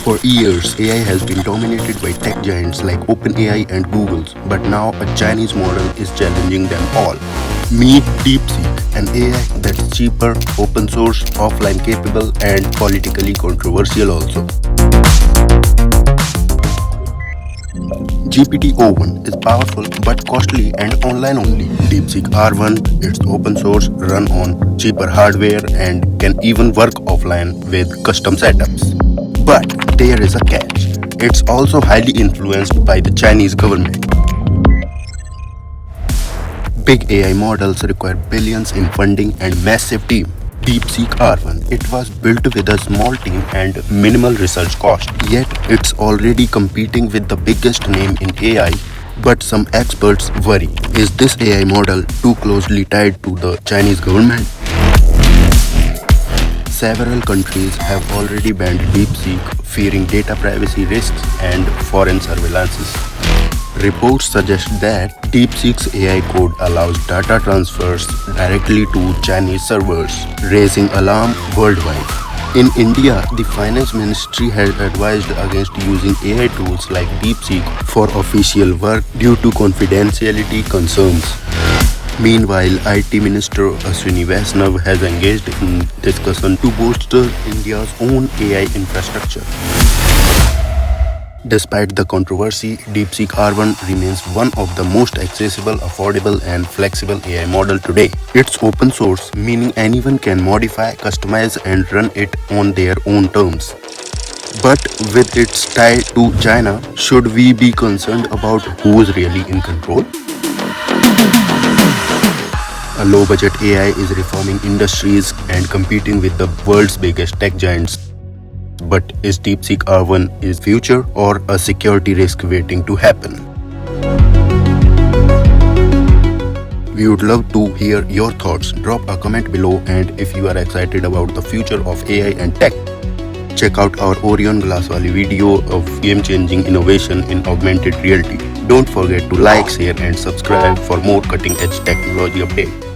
For years, AI has been dominated by tech giants like OpenAI and Google's, but now a Chinese model is challenging them all. Meet Deepseek, an AI that's cheaper, open source, offline capable, and politically controversial also. GPT-O1 is powerful but costly and online only. Deepseek R1, it's open source, run on cheaper hardware, and can even work offline with custom setups. But there is a catch. It's also highly influenced by the Chinese government. Big AI models require billions in funding and massive team. Deepseek R1, it was built with a small team and minimal research cost. Yet it's already competing with the biggest name in AI. But some experts worry, is this AI model too closely tied to the Chinese government? Several countries have already banned Deepseek, fearing data privacy risks and foreign surveillances. Reports suggest that Deepseek's AI code allows data transfers directly to Chinese servers, raising alarm worldwide. In India, the Finance Ministry has advised against using AI tools like Deepseek for official work due to confidentiality concerns. Meanwhile, IT Minister Ashwini Vaishnav has engaged in discussion to bolster India's own AI infrastructure. Despite the controversy, Deepseek R1 remains one of the most accessible, affordable, and flexible AI model today. It's open source, meaning anyone can modify, customize, and run it on their own terms. But with its tie to China, should we be concerned about who's really in control? A low-budget AI is reforming industries and competing with the world's biggest tech giants. But is Deepseek R1 is future or a security risk waiting to happen? We would love to hear your thoughts. Drop a comment below, and if you are excited about the future of AI and tech, check out our Orion Glasswali video of game-changing innovation in augmented reality. Don't forget to like, share and subscribe for more cutting-edge technology updates.